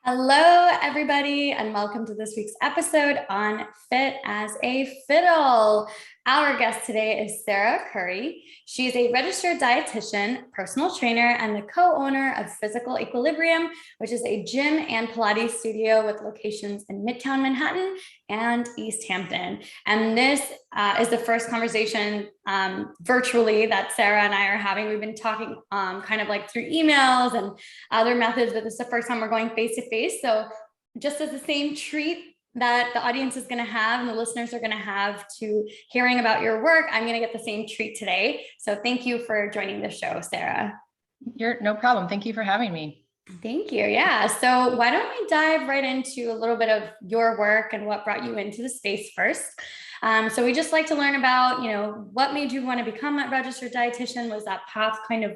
Hello, everybody, and welcome to this week's episode on Fit as a Fiddle. Our guest today is Sarah Currie. She is a registered dietitian, personal trainer, and the co-owner of Physical Equilibrium, which is a gym and Pilates studio with locations in Midtown Manhattan and East Hampton. And this is the first conversation virtually that Sarah and I are having. We've been talking kind of like through emails and other methods, but this is the first time we're going face to face. So just as the same treat that the audience is going to have and the listeners are going to have to hearing about your work, I'm going to get the same treat today. So thank you for joining the show, Sarah. You're no problem. Thank you for having me. Thank you. Yeah. So why don't we dive right into a little bit of your work and what brought you into the space first? So we just like to learn about, what made you want to become a registered dietitian? Was that path kind of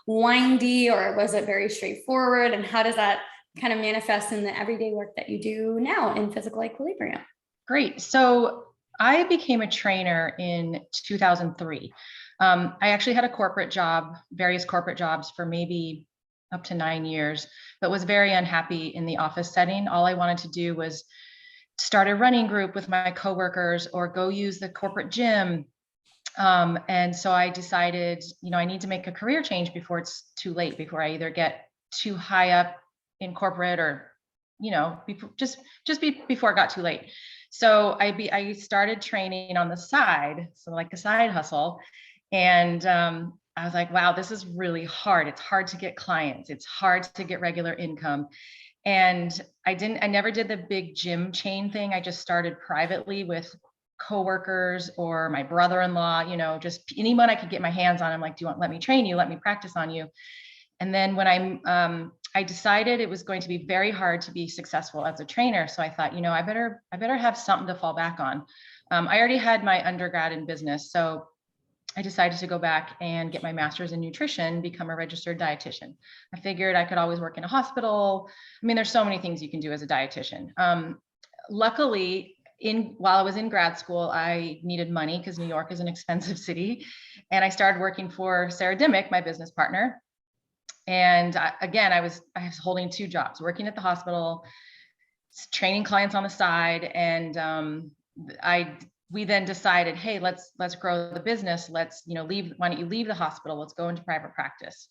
windy or was it very straightforward? And how does that kind of manifest in the everyday work that you do now in Physical Equilibrium? Great. So I became a trainer in 2003. I actually had a corporate job, various corporate jobs for maybe up to 9 years, but was very unhappy in the office setting. All I wanted to do was start a running group with my coworkers or go use the corporate gym. And so I decided, I need to make a career change before it's too late, before I either get too high up in corporate or, before it got too late. So I started training on the side, so like a side hustle. And I was like, wow, this is really hard. It's hard to get clients. It's hard to get regular income. And I never did the big gym chain thing. I just started privately with coworkers or my brother-in-law, just anyone I could get my hands on. I'm like, do you want, let me train you? Let me practice on you. And then when I decided it was going to be very hard to be successful as a trainer. So I thought, I better have something to fall back on. I already had my undergrad in business. So I decided to go back and get my master's in nutrition, become a registered dietitian. I figured I could always work in a hospital. I mean, there's so many things you can do as a dietitian. Luckily, while I was in grad school, I needed money because New York is an expensive city. And I started working for Sarah Dimmick, my business partner. And again, I was holding two jobs, working at the hospital, training clients on the side. And we then decided, hey, let's grow the business. Let's, why don't you leave the hospital? Let's go into private practice.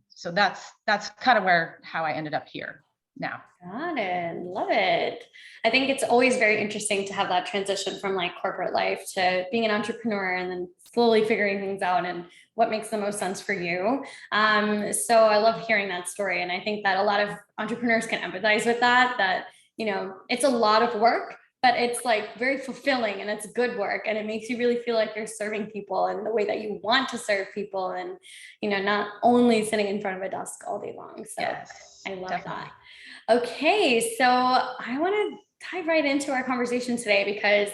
So that's kind of how I ended up here now. Got it. Love it. I think it's always very interesting to have that transition from like corporate life to being an entrepreneur and then slowly figuring things out and what makes the most sense for you. So I love hearing that story. And I think that a lot of entrepreneurs can empathize with that, it's a lot of work, but it's like very fulfilling and it's good work. And it makes you really feel like you're serving people in the way that you want to serve people and, not only sitting in front of a desk all day long. So yes, I love definitely. That. Okay. So I want to dive right into our conversation today because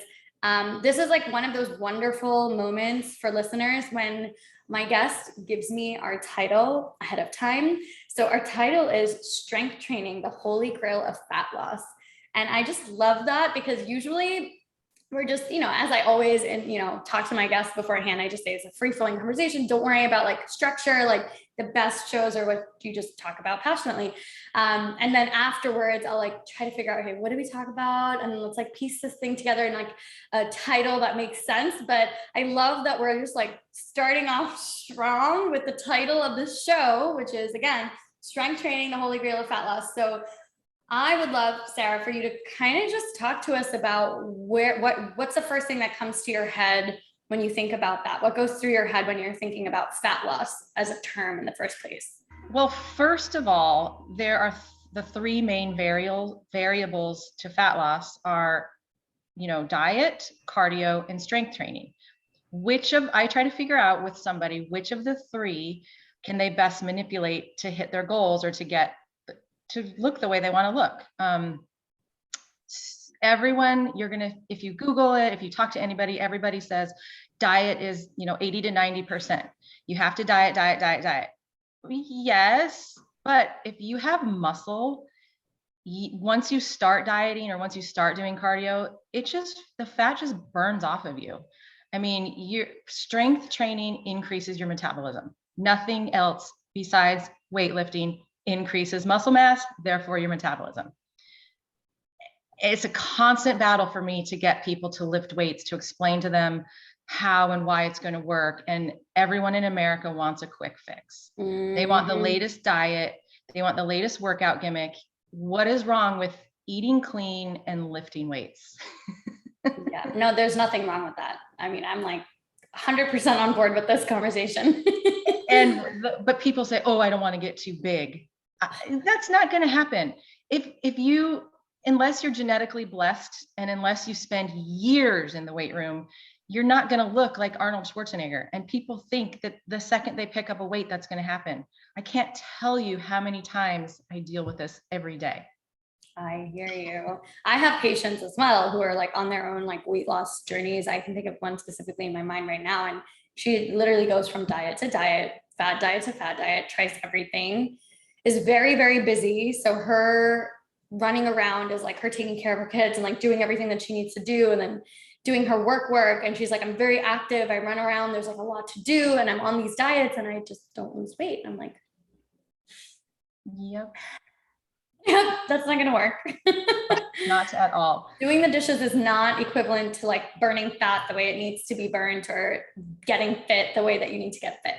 this is like one of those wonderful moments for listeners when my guest gives me our title ahead of time. So our title is Strength Training, the Holy Grail of Fat Loss. And I just love that because usually we're just, as I always, talk to my guests beforehand, I just say it's a free-flowing conversation. Don't worry about like structure, like the best shows are what you just talk about passionately. And then afterwards, I'll like try to figure out, okay, what did we talk about? And let's like piece this thing together in like a title that makes sense. But I love that we're just like starting off strong with the title of this show, which is again, Strength Training, the Holy Grail of Fat Loss. So I would love, Sarah, for you to kind of just talk to us about what's the first thing that comes to your head when you think about that? What goes through your head when you're thinking about fat loss as a term in the first place? Well, first of all, there are the three main variables to fat loss are, diet, cardio, and strength training. I try to figure out with somebody, which of the three can they best manipulate to hit their goals or to look the way they want to look. Everyone, if you Google it, if you talk to anybody, everybody says diet is, 80 to 90%. You have to diet. Yes, but if you have muscle, once you start dieting or once you start doing cardio, the fat just burns off of you. I mean, your strength training increases your metabolism. Nothing else besides weightlifting increases muscle mass, therefore your metabolism. It's a constant battle for me to get people to lift weights, to explain to them how and why it's going to work. And everyone in America wants a quick fix. They want the latest diet. They want the latest workout gimmick. What is wrong with eating clean and lifting weights? Yeah, no, there's nothing wrong with that. I mean, I'm like 100% on board with this conversation. But people say, oh, I don't want to get too big. That's not going to happen. Unless you're genetically blessed and unless you spend years in the weight room, you're not going to look like Arnold Schwarzenegger. And people think that the second they pick up a weight, that's going to happen. I can't tell you how many times I deal with this every day. I hear you. I have patients as well who are like on their own like weight loss journeys. I can think of one specifically in my mind right now. And she literally goes from diet to diet, fad diet to fad diet, tries everything, is very, very busy. So her running around is like her taking care of her kids and like doing everything that she needs to do, and then doing her work. And she's like, I'm very active. I run around. There's like a lot to do. And I'm on these diets and I just don't lose weight. I'm like, yep. That's not going to work. Not at all. Doing the dishes is not equivalent to like burning fat the way it needs to be burned or getting fit the way that you need to get fit.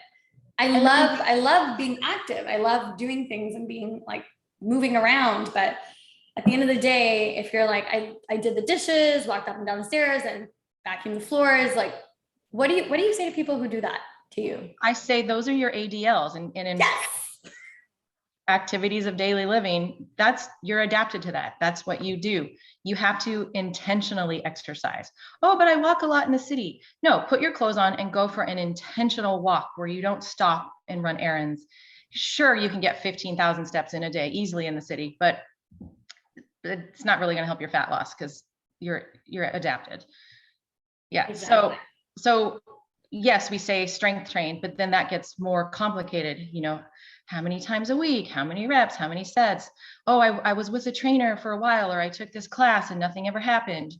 I love being active. I love doing things and being like moving around. But at the end of the day, if you're like, I did the dishes, walked up and down the stairs and vacuumed the floors, like, what do you say to people who do that to you? I say, those are your ADLs and in yes. activities of daily living, you're adapted to that. That's what you do. You have to intentionally exercise. Oh, but I walk a lot in the city. No, put your clothes on and go for an intentional walk where you don't stop and run errands. Sure, you can get 15,000 steps in a day easily in the city, but it's not really going to help your fat loss because you're adapted. Yeah. Exactly. So yes, we say strength train, but then that gets more complicated. How many times a week, how many reps, how many sets? Oh, I was with a trainer for a while, or I took this class and nothing ever happened.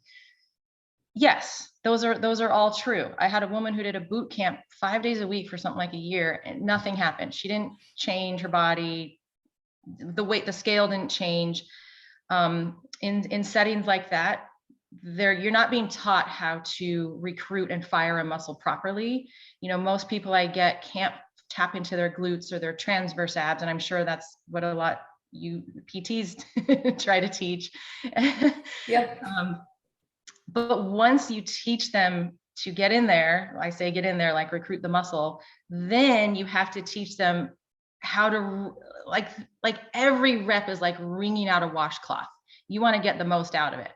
Yes, those are all true. I had a woman who did a boot camp 5 days a week for something like a year and nothing happened. She didn't change her body. The scale didn't change. In settings like that, you're not being taught how to recruit and fire a muscle properly. Most people I get can't tap into their glutes or their transverse abs. And I'm sure that's what a lot you PTs try to teach. Yep. But once you teach them to get in there, I say get in there, like recruit the muscle, then you have to teach them how to, like every rep is like wringing out a washcloth. You want to get the most out of it.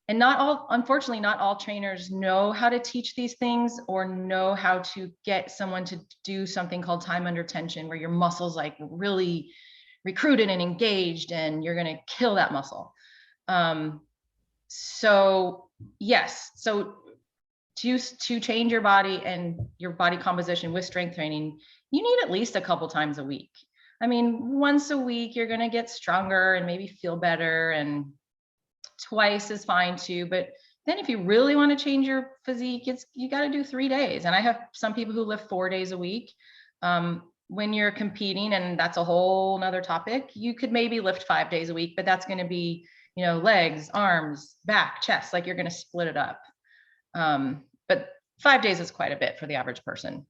And unfortunately, not all trainers know how to teach these things or know how to get someone to do something called time under tension, where your muscles like really recruited and engaged and you're going to kill that muscle. So yes, so to change your body and your body composition with strength training, you need at least a couple times a week. I mean, once a week, you're going to get stronger and maybe feel better, and twice is fine too. But then if you really want to change your physique, you got to do 3 days. And I have some people who lift 4 days a week. When you're competing, and that's a whole nother topic, you could maybe lift 5 days a week, but that's going to be, legs, arms, back, chest, like you're going to split it up. But 5 days is quite a bit for the average person.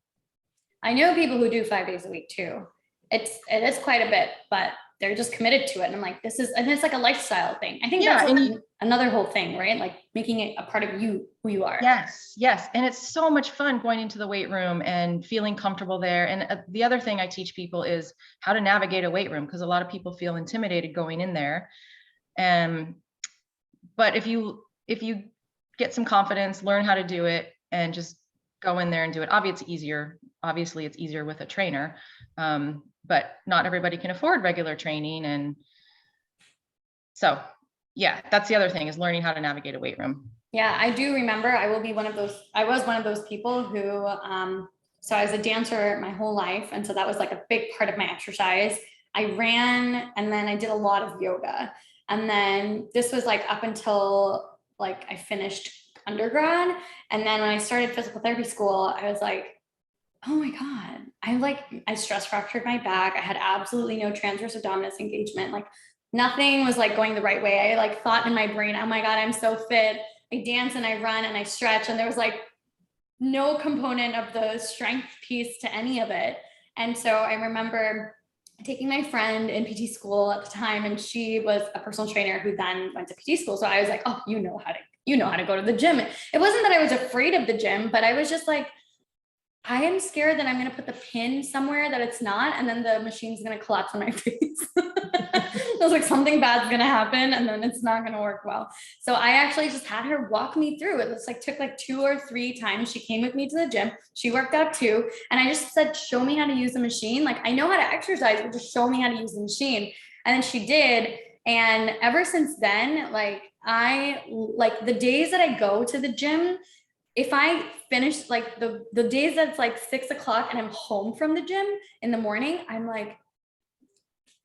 I know people who do 5 days a week too. It is quite a bit, but they're just committed to it. And I'm like, and it's like a lifestyle thing. I think that's another whole thing, right? Like making it a part of you, who you are. Yes. And it's so much fun going into the weight room and feeling comfortable there. And the other thing I teach people is how to navigate a weight room, because a lot of people feel intimidated going in there. But if you get some confidence, learn how to do it, and just go in there and do it. Obviously it's easier with a trainer. But not everybody can afford regular training. And so, yeah, that's the other thing, is learning how to navigate a weight room. Yeah, I do remember I was one of those people who, so I was a dancer my whole life. And so that was like a big part of my exercise. I ran, and then I did a lot of yoga. And then this was like up until like I finished undergrad. And then when I started physical therapy school, I was like, oh my God, I stress fractured my back. I had absolutely no transverse abdominis engagement. Like nothing was like going the right way. I like thought in my brain, oh my God, I'm so fit. I dance and I run and I stretch. And there was like no component of the strength piece to any of it. And so I remember taking my friend in PT school at the time, and she was a personal trainer who then went to PT school. So I was like, oh, you know how to go to the gym. It wasn't that I was afraid of the gym, but I was just like, I am scared that I'm going to put the pin somewhere that it's not, and then the machine's going to collapse on my face. I was like, something bad's going to happen, and then it's not going to work well. So I actually just had her walk me through it. It's like took like 2 or 3 times. She came with me to the gym. She worked out too. And I just said, show me how to use the machine. Like, I know how to exercise, but just show me how to use the machine. And then she did. And ever since then, like the days that I go to the gym, if I finish like the days that's like 6 o'clock and I'm home from the gym in the morning, I'm like,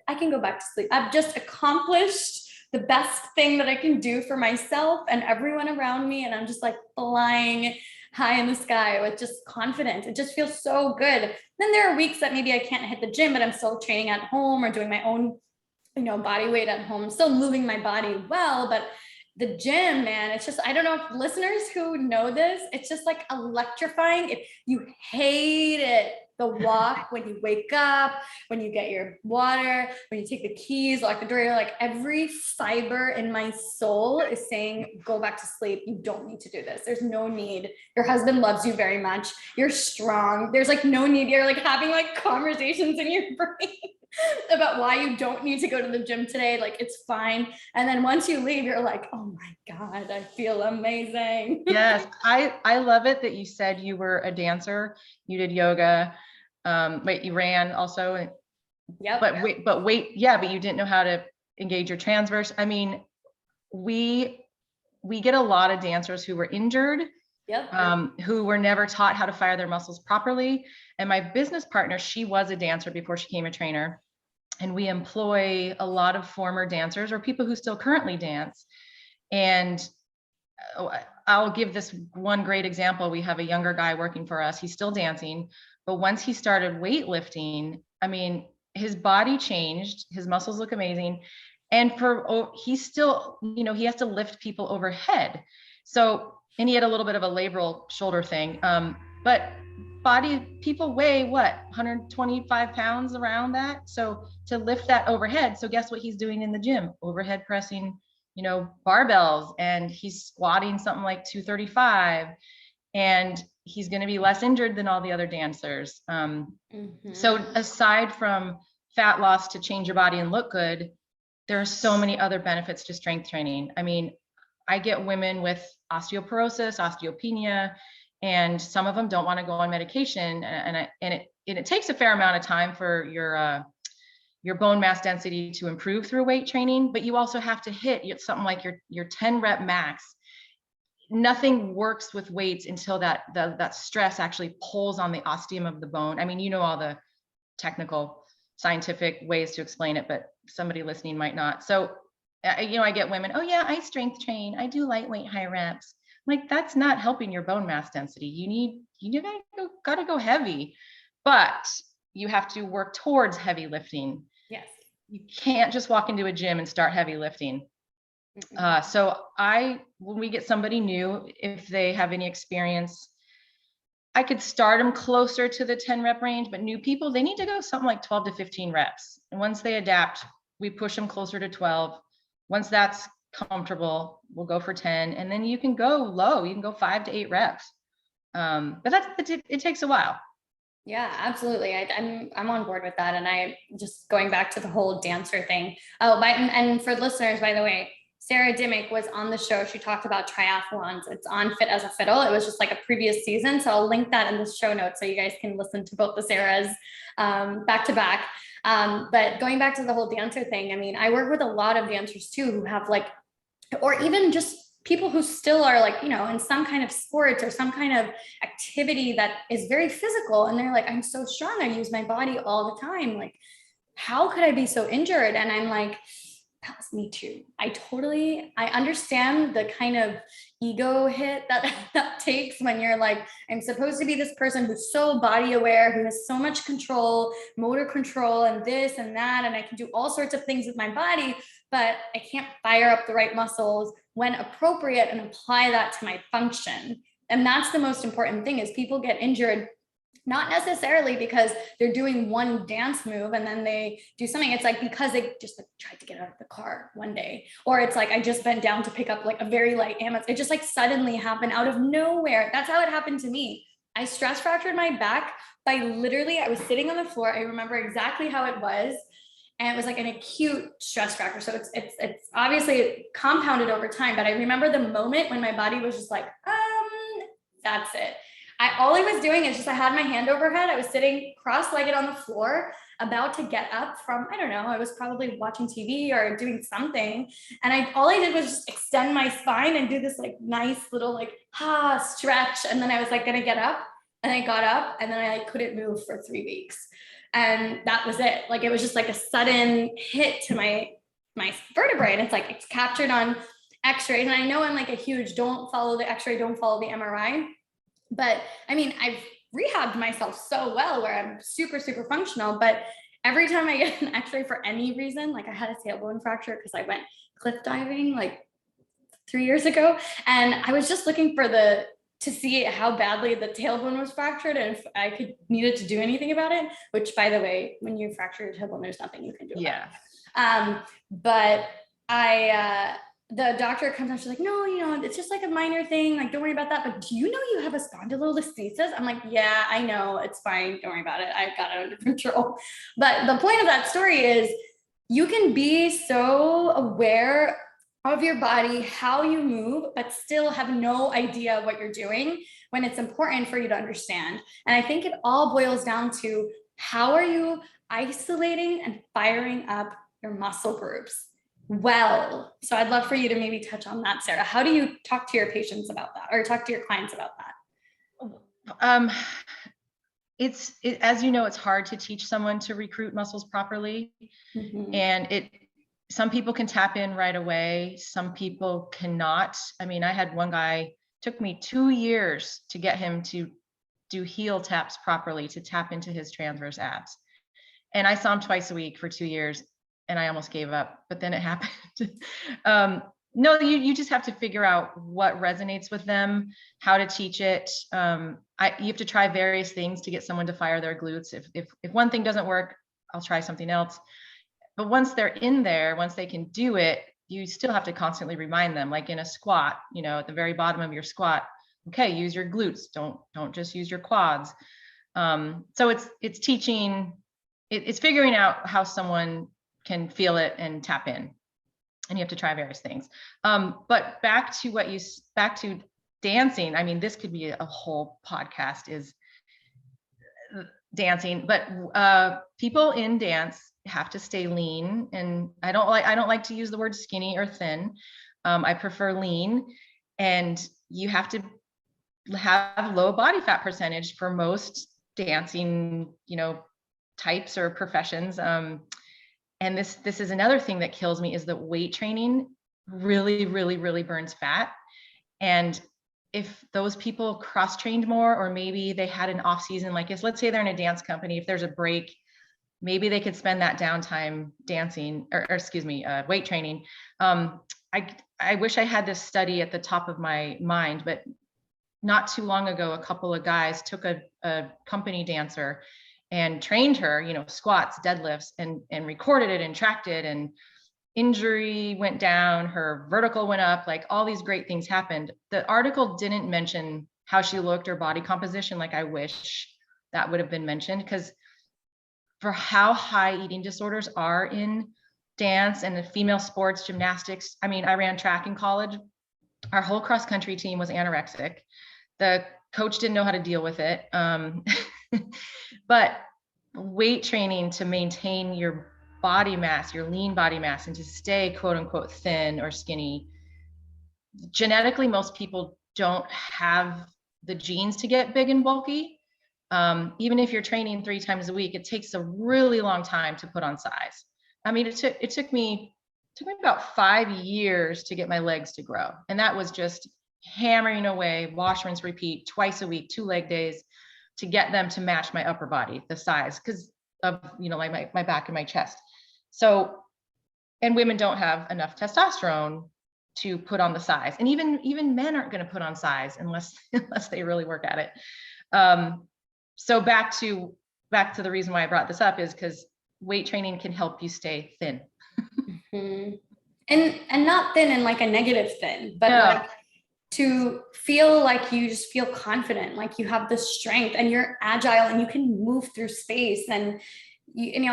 I can go back to sleep. I've just accomplished the best thing that I can do for myself and everyone around me. And I'm just like flying high in the sky with just confidence. It just feels so good. Then there are weeks that maybe I can't hit the gym, but I'm still training at home or doing my own, body weight at home, still moving my body well, but the gym, man, it's just, I don't know if listeners who know this, it's just like electrifying. If you hate it, the walk, when you wake up, when you get your water, when you take the keys, lock the door, like every fiber in my soul is saying, go back to sleep. You don't need to do this. There's no need. Your husband loves you very much. You're strong. There's like no need. You're like having like conversations in your brain about why you don't need to go to the gym today. Like, it's fine. And then once you leave, you're like, oh my God, I feel amazing. Yes. I love it that you said you were a dancer, you did yoga, you ran also. Yep. But you didn't know how to engage your transverse. I mean, we get a lot of dancers who were injured, Yep. who were never taught how to fire their muscles properly. And my business partner, she was a dancer before she became a trainer. And we employ a lot of former dancers or people who still currently dance. And I'll give this one great example. We have a younger guy working for us. He's still dancing, but once he started weightlifting, I mean, his body changed, his muscles look amazing. And he's still, he has to lift people overhead. So, and he had a little bit of a labral shoulder thing. But people weigh what, 125 pounds around that. So to lift that overhead. So guess what he's doing in the gym? Overhead pressing, barbells, and he's squatting something like 235, and he's going to be less injured than all the other dancers. So aside from fat loss to change your body and look good, there are so many other benefits to strength training. I mean, I get women with osteoporosis, osteopenia, and some of them don't want to go on medication, and it takes a fair amount of time for your bone mass density to improve through weight training, but you also have to hit something like your 10 rep max. Nothing works with weights until that stress actually pulls on the ostium of the bone. I mean, all the technical scientific ways to explain it, but somebody listening might not. So, I get women, oh yeah, I strength train, I do lightweight high reps. Like, that's not helping your bone mass density. You gotta go heavy, but you have to work towards heavy lifting. Yes. You can't just walk into a gym and start heavy lifting. So when we get somebody new, if they have any experience, I could start them closer to the 10 rep range, but new people, they need to go something like 12 to 15 reps. And once they adapt, we push them closer to 12. Once that's comfortable, we'll go for 10, and then you can go low. You can go 5 to 8 reps. But it takes a while. Yeah, absolutely. I'm on board with that. And I just going back to the whole dancer thing. Oh, and for listeners, by the way, Sarah Dimmick was on the show. She talked about triathlons. It's on Fit as a Fiddle. It was just like a previous season. So I'll link that in the show notes so you guys can listen to both the Sarahs back to back. But going back to the whole dancer thing, I mean, I work with a lot of dancers too, who have like, or even just people who still are like, in some kind of sports or some kind of activity that is very physical. And they're like, I'm so strong. I use my body all the time. Like, how could I be so injured? And I'm like, That was me too. I understand the kind of ego hit that that takes when you're like, I'm supposed to be this person who's so body aware, who has so much control, motor control, and this and that, and I can do all sorts of things with my body, but I can't fire up the right muscles when appropriate and apply that to my function. And that's the most important thing, is people get injured not necessarily because they're doing one dance move and then they do something. It's like because they just like tried to get out of the car one day, or it's like I just bent down to pick up like a very light amateur. It just like suddenly happened out of nowhere. That's how it happened to me. I stress fractured my back by literally, I was sitting on the floor. I remember exactly how it was. And it was like an acute stress fracture. So it's obviously compounded over time, but I remember the moment when my body was just like, that's it. All I was doing is just, I had my hand overhead. I was sitting cross-legged on the floor, about to get up from, I don't know, I was probably watching TV or doing something. And all I did was just extend my spine and do this like nice little like, stretch. And then I was like gonna get up, and I got up, and then I like couldn't move for 3 weeks. And that was it. Like, it was just like a sudden hit to my vertebrae. And it's like, it's captured on x-rays. And I know I'm like a huge, don't follow the x-ray, don't follow the MRI. But I mean, I've rehabbed myself so well where I'm super, super functional, but every time I get an x-ray for any reason, like I had a tailbone fracture because I went cliff diving like 3 years ago. And I was just looking for to see how badly the tailbone was fractured and if I needed to do anything about it, which by the way, when you fracture your tailbone, there's nothing you can do about it. But the doctor comes out, she's like, no, it's just like a minor thing. Like, don't worry about that. But do you know you have a spondylolisthesis? I'm like, yeah, I know, it's fine. Don't worry about it. I've got it under control. But the point of that story is you can be so aware of your body, how you move, but still have no idea what you're doing when it's important for you to understand. And I think it all boils down to, how are you isolating and firing up your muscle groups? Well, so I'd love for you to maybe touch on that, Sarah. How do you talk to your patients about that, or talk to your clients about that? As you know, it's hard to teach someone to recruit muscles properly. Mm-hmm. And some people can tap in right away. Some people cannot. I mean, I had one guy, took me 2 years to get him to do heel taps properly, to tap into his transverse abs. And I saw him twice a week for 2 years. And I almost gave up, but then it happened. No, you just have to figure out what resonates with them, how to teach it. You have to try various things to get someone to fire their glutes. If one thing doesn't work, I'll try something else. But once they're in there, once they can do it, you still have to constantly remind them, like in a squat, at the very bottom of your squat, okay, use your glutes. Don't just use your quads. So it's teaching, it's figuring out how someone can feel it and tap in, and you have to try various things. But back to dancing. I mean, this could be a whole podcast, is dancing, but people in dance have to stay lean. And I don't like to use the word skinny or thin. I prefer lean, and you have to have low body fat percentage for most dancing, types or professions. And this is another thing that kills me, is that weight training really, really, really burns fat. And if those people cross-trained more, or maybe they had an off season, like let's say they're in a dance company, if there's a break, maybe they could spend that downtime dancing, or weight training. I wish I had this study at the top of my mind, but not too long ago, a couple of guys took a company dancer and trained her, squats, deadlifts, and recorded it and tracked it, and injury went down, her vertical went up, like all these great things happened. The article didn't mention how she looked or body composition. Like, I wish that would have been mentioned, because for how high eating disorders are in dance and the female sports, gymnastics. I mean, I ran track in college. Our whole cross country team was anorexic. The coach didn't know how to deal with it. But weight training to maintain your body mass, your lean body mass, and to stay quote unquote thin or skinny. Genetically, most people don't have the genes to get big and bulky. Even if you're training 3 times a week, it takes a really long time to put on size. I mean, it took me took me about 5 years to get my legs to grow. And that was just hammering away, wash, rinse, repeat, twice a week, 2 leg days to get them to match my upper body, the size, because of, like my back and my chest. So, and women don't have enough testosterone to put on the size. And even men aren't going to put on size unless they really work at it. So back to the reason why I brought this up is because weight training can help you stay thin. Mm-hmm. And not thin in like a negative thin, but No. like to feel like you just feel confident, like you have the strength and you're agile and you can move through space. And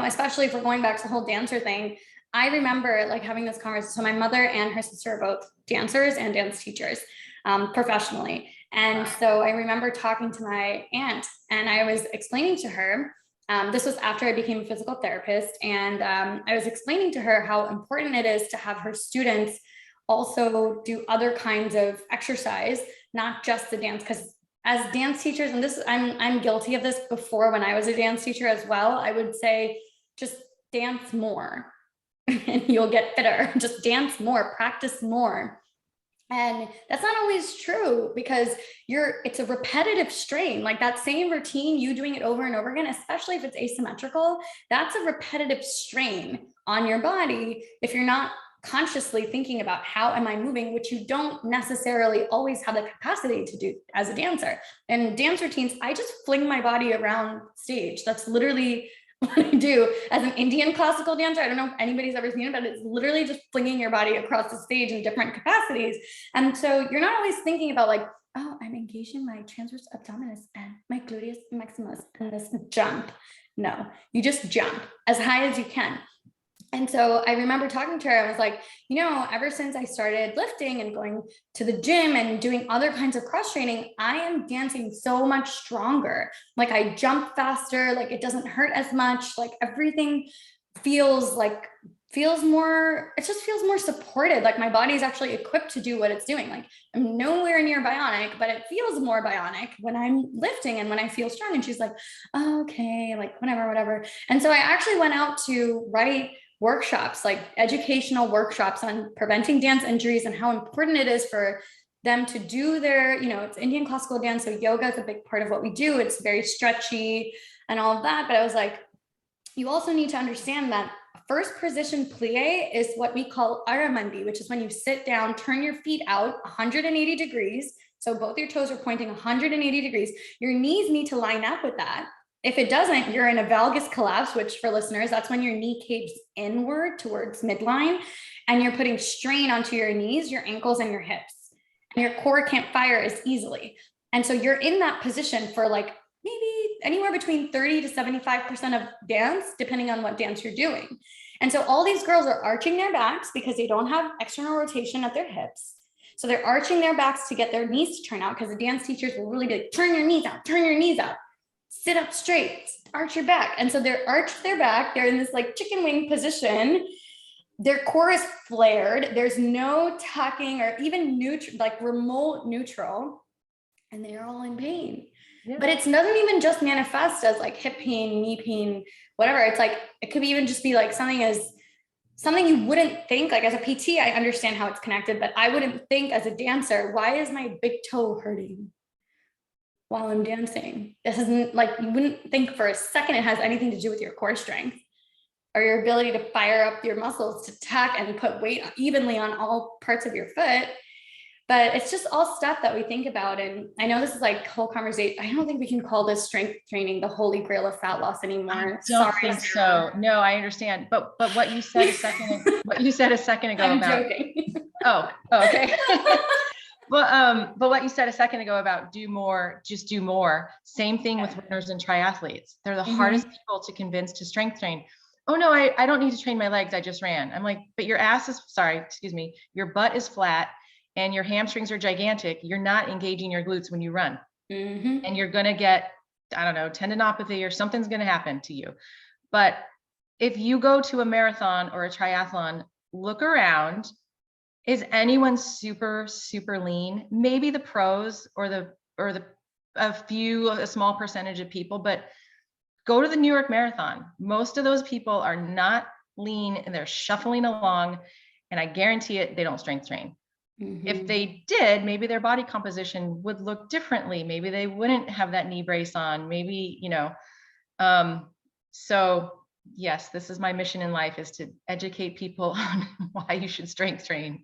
especially if we're going back to the whole dancer thing, I remember like having this conversation. So my mother and her sister are both dancers and dance teachers professionally. And so I remember talking to my aunt and I was explaining to her, this was after I became a physical therapist. And I was explaining to her how important it is to have her students also do other kinds of exercise, not just the dance. Because as dance teachers, and this, I'm guilty of this before when I was a dance teacher as well, I would say, just dance more and you'll get fitter. Just dance more, practice more. And that's not always true because it's a repetitive strain, like that same routine, you doing it over and over again, especially if it's asymmetrical, that's a repetitive strain on your body. If you're not consciously thinking about how am I moving, which you don't necessarily always have the capacity to do as a dancer. And dance routines, I just fling my body around stage. That's literally what I do as an Indian classical dancer. I don't know if anybody's ever seen it, but it's literally just flinging your body across the stage in different capacities. And so you're not always thinking about like, oh, I'm engaging my transverse abdominis and my gluteus maximus and this jump. No, you just jump as high as you can. And so I remember talking to her, I was like, ever since I started lifting and going to the gym and doing other kinds of cross training, I am dancing so much stronger. Like I jump faster, like it doesn't hurt as much, like everything feels more, it just feels more supported. Like my body is actually equipped to do what it's doing. Like I'm nowhere near bionic, but it feels more bionic when I'm lifting and when I feel strong. And she's like, oh, okay, like whatever. And so I actually went out to write workshops, like educational workshops on preventing dance injuries and how important it is for them to do their, it's Indian classical dance. So yoga is a big part of what we do. It's very stretchy and all of that. But I was like, you also need to understand that first position plie is what we call aramandi, which is when you sit down, turn your feet out 180 degrees. So both your toes are pointing 180 degrees. Your knees need to line up with that. If it doesn't, you're in a valgus collapse, which for listeners, that's when your knee caves inward towards midline and you're putting strain onto your knees, your ankles, and your hips. And your core can't fire as easily. And so you're in that position for like maybe anywhere between 30 to 75% of dance, depending on what dance you're doing. And so all these girls are arching their backs because they don't have external rotation at their hips. So they're arching their backs to get their knees to turn out because the dance teachers will really be like, turn your knees out, turn your knees out. Sit up straight, arch your back. And so they're arched their back. They're in this like chicken wing position. Their core is flared. There's no tucking or even remote neutral. And they're all in pain. Yeah. But it doesn't even just manifest as like hip pain, knee pain, whatever. It's like, it could even just be like something you wouldn't think, like as a PT, I understand how it's connected, but I wouldn't think as a dancer, why is my big toe hurting while I'm dancing? This isn't like, you wouldn't think for a second it has anything to do with your core strength or your ability to fire up your muscles to tack and put weight evenly on all parts of your foot. But it's just all stuff that we think about. And I know this is like whole conversation. I don't think we can call this strength training the holy grail of fat loss anymore. I don't think so. No, I understand. But what you said a second ago I'm about joking. Oh, okay. But what you said a second ago about do more, just do more. Same thing with runners and triathletes. They're the hardest people to convince to strength train. Oh no, I don't need to train my legs. I just ran. I'm like, but your butt is flat and your hamstrings are gigantic. You're not engaging your glutes when you run. And you're going to get, I don't know, tendinopathy or something's going to happen to you. But if you go to a marathon or a triathlon, look around. Is anyone super, super lean? Maybe the pros or a small percentage of people, but go to the New York Marathon. Most of those people are not lean and they're shuffling along And I guarantee it, they don't strength train. Mm-hmm. If they did, maybe their body composition would look differently. Maybe they wouldn't have that knee brace on. Maybe, so yes, this is my mission in life, is to educate people on why you should strength train.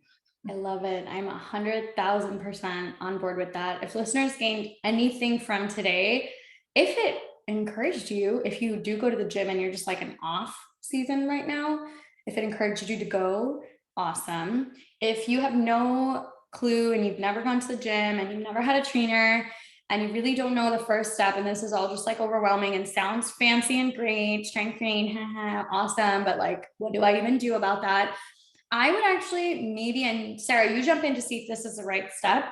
I love it. I'm 100,000% on board with that. If listeners gained anything from today, if it encouraged you, if you do go to the gym and you're just like an off season right now, if it encouraged you to go, awesome. If you have no clue and you've never gone to the gym and you've never had a trainer and you really don't know the first step, and this is all just like overwhelming and sounds fancy and great, strength training, awesome, but like, what do I even do about that? I would actually maybe, and Sarah, you jump in to see if this is the right step.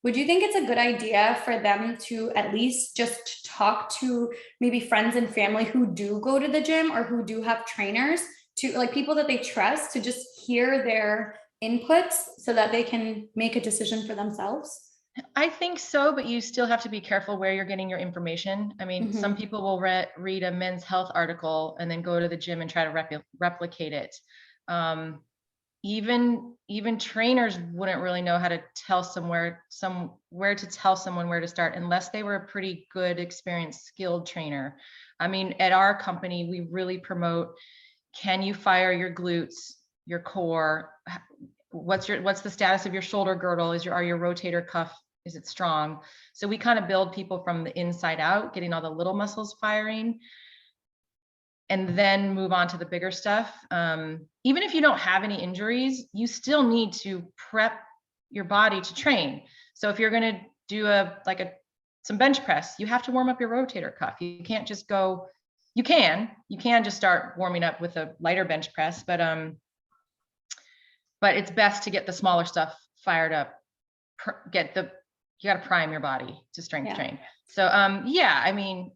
Would you think it's a good idea for them to at least just talk to maybe friends and family who do go to the gym or who do have trainers, to like people that they trust, to just hear their inputs so that they can make a decision for themselves? I think so, but you still have to be careful where you're getting your information. I mean, some people will read a Men's Health article and then go to the gym and try to replicate it. Even trainers wouldn't really know how to tell where to tell someone where to start unless they were a pretty good, experienced, skilled trainer. I mean, at our company, we really promote, can you fire your glutes, your core? What's the status of your shoulder girdle? Are your rotator cuff, is it strong? So we kind of build people from the inside out, getting all the little muscles firing, and then move on to the bigger stuff. Even if you don't have any injuries, you still need to prep your body to train. So if you're going to do some bench press, you have to warm up your rotator cuff. You can't just go, you can just start warming up with a lighter bench press, but it's best to get the smaller stuff fired up. You got to prime your body to strength train. So I mean,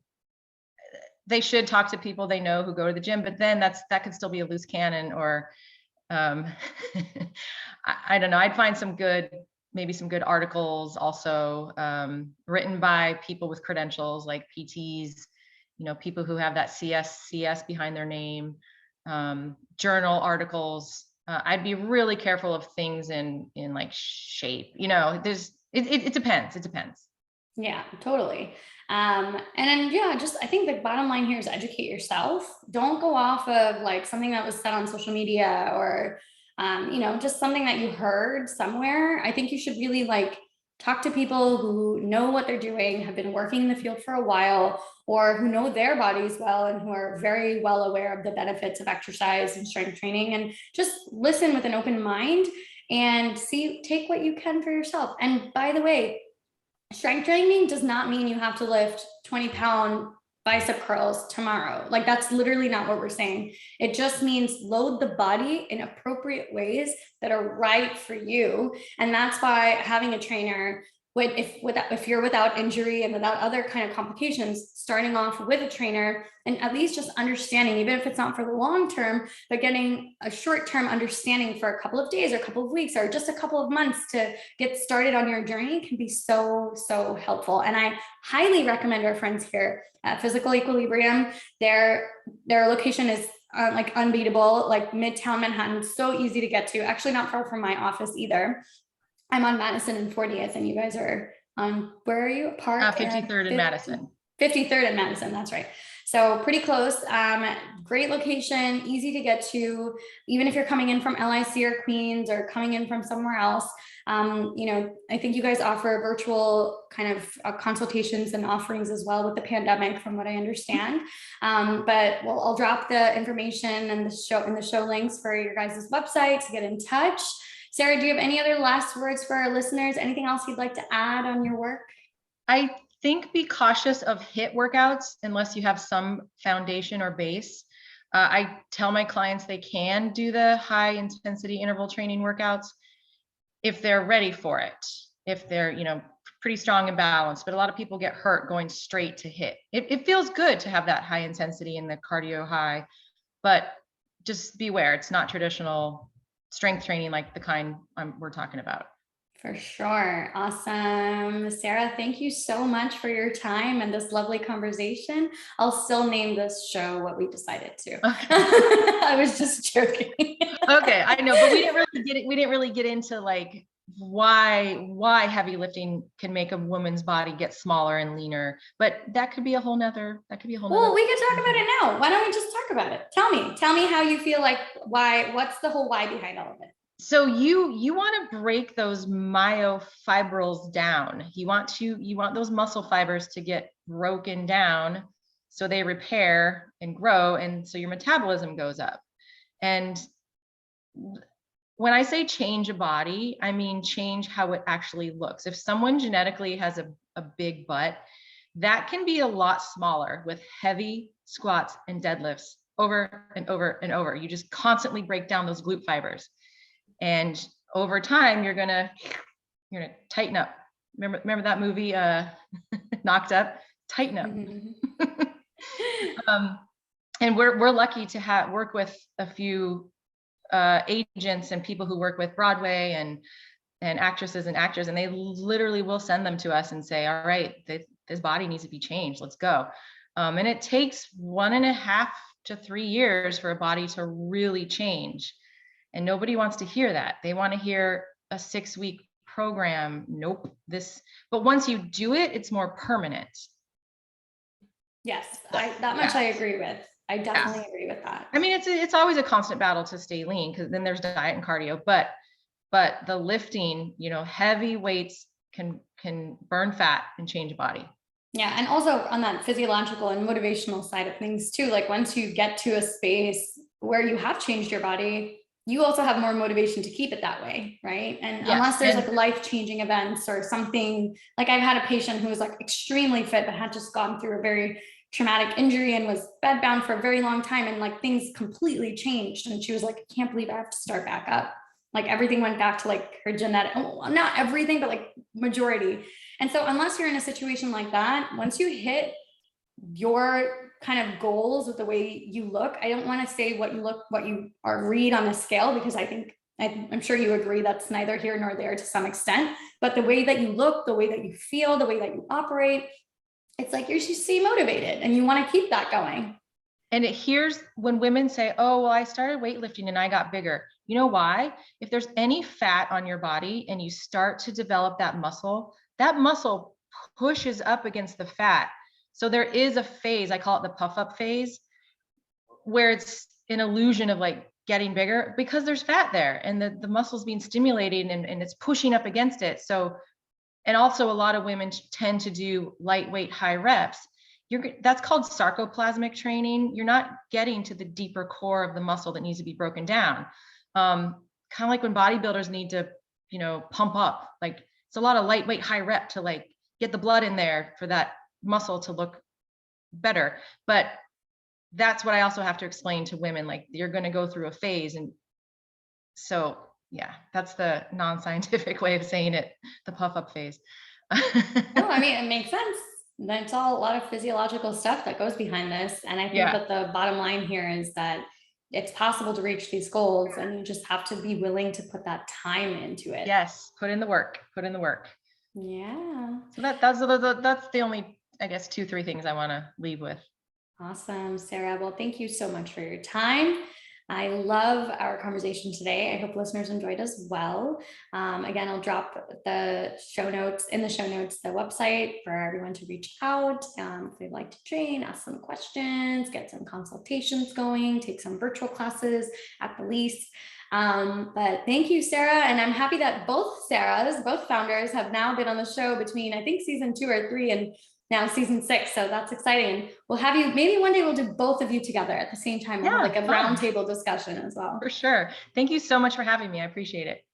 they should talk to people they know who go to the gym, but then that could still be a loose cannon, or I don't know. I'd find maybe some good articles also, written by people with credentials like PTs, people who have that CS behind their name, journal articles. I'd be really careful of things in like shape, it depends. It depends. Yeah, totally. And then, I think the bottom line here is educate yourself. Don't go off of like something that was said on social media or, just something that you heard somewhere. I think you should really like talk to people who know what they're doing, have been working in the field for a while, or who know their bodies well and who are very well aware of the benefits of exercise and strength training, and just listen with an open mind and take what you can for yourself. And by the way, strength training does not mean you have to lift 20-pound bicep curls tomorrow. Like, that's literally not what we're saying. It just means load the body in appropriate ways that are right for you. And that's why having a trainer, if you're without injury and without other kind of complications, starting off with a trainer and at least just understanding, even if it's not for the long term, but getting a short-term understanding for a couple of days or a couple of weeks or just a couple of months to get started on your journey can be so, so helpful. And I highly recommend our friends here at Physical Equilibrium. Their location is like unbeatable, like Midtown Manhattan, so easy to get to, actually not far from my office either. I'm on Madison and 40th, and you guys are on, where are you? 53rd and Madison. 53rd and Madison, that's right. So pretty close. Great location, easy to get to, even if you're coming in from LIC or Queens or coming in from somewhere else. I think you guys offer virtual kind of consultations and offerings as well with the pandemic, from what I understand. I'll drop the information and the show links for your guys' website to get in touch. Sarah, do you have any other last words for our listeners? Anything else you'd like to add on your work? I think be cautious of HIIT workouts unless you have some foundation or base. I tell my clients they can do the high intensity interval training workouts if they're ready for it, if they're, pretty strong and balanced, but a lot of people get hurt going straight to HIIT. It feels good to have that high intensity and the cardio high, but just beware, it's not traditional strength training like the kind we're talking about. For sure. Awesome. Sarah, thank you so much for your time and this lovely conversation. I'll still name this show what we decided to. Okay. I was just joking. Okay, I know, but we didn't really get into like why heavy lifting can make a woman's body get smaller and leaner. But that could be a whole nother. Well, we can talk about it now. Why don't we just talk about it? Tell me how you feel, like what's the whole why behind all of it? So you want to break those myofibrils down. You want those muscle fibers to get broken down so they repair and grow, and so your metabolism goes up. And when I say change a body, I mean change how it actually looks. If someone genetically has a big butt, that can be a lot smaller with heavy squats and deadlifts over and over and over. You just constantly break down those glute fibers. And over time, you're gonna tighten up. Remember that movie, Knocked Up? Tighten up. Mm-hmm. And we're lucky to work with a few agents and people who work with Broadway and actresses and actors, and they literally will send them to us and say, all right, this body needs to be changed. Let's go. And it takes 1.5 to 3 years for a body to really change. And nobody wants to hear that. They want to hear a 6-week program. Nope. But once you do it, it's more permanent. Yes, that much I agree with. I definitely agree with that. I mean, it's always a constant battle to stay lean, because then there's diet and cardio, but the lifting, heavy weights can burn fat and change a body. Yeah. And also on that physiological and motivational side of things too, like once you get to a space where you have changed your body, you also have more motivation to keep it that way, right? And unless there's like life-changing events or something, like I've had a patient who was like extremely fit, but had just gone through a very traumatic injury and was bedbound for a very long time, and like things completely changed. And she was like, I can't believe I have to start back up. Like everything went back to like her genetic, not everything, but like majority. And so unless you're in a situation like that, once you hit your kind of goals with the way you look, I don't want to say what you are read on the scale, because I'm sure you agree that's neither here nor there to some extent, but the way that you look, the way that you feel, the way that you operate, it's like you should stay motivated and you want to keep that going. And here's when women say, oh, well, I started weightlifting and I got bigger. You know why? If there's any fat on your body and you start to develop that muscle pushes up against the fat. So there is a phase, I call it the puff up phase, where it's an illusion of like getting bigger because there's fat there and the muscle's being stimulated and it's pushing up against it. So, and also a lot of women tend to do lightweight high reps. That's called sarcoplasmic training. You're not getting to the deeper core of the muscle that needs to be broken down. Kind of like when bodybuilders need to, pump up, like it's a lot of lightweight high rep to like get the blood in there for that muscle to look better. But that's what I also have to explain to women, like you're going to go through a phase. And so, yeah, that's the non-scientific way of saying it, the puff up phase. No, I mean, it makes sense. That's all a lot of physiological stuff that goes behind this. And I think that the bottom line here is that it's possible to reach these goals, and you just have to be willing to put that time into it. Yes. Put in the work. Yeah. So that's the only, I guess, 2-3 things I want to leave with. Awesome, Sarah. Well, thank you so much for your time. I love our conversation today. I hope listeners enjoyed as well. Again, I'll drop the show notes, the website for everyone to reach out if they'd like to train, ask some questions, get some consultations going, take some virtual classes at the least. But thank you, Sarah. And I'm happy that both founders have now been on the show between, I think, season 2 or 3 and now season 6. So that's exciting. We'll have you, maybe one day we'll do both of you together at the same time. We'll have like a roundtable discussion as well. For sure. Thank you so much for having me. I appreciate it.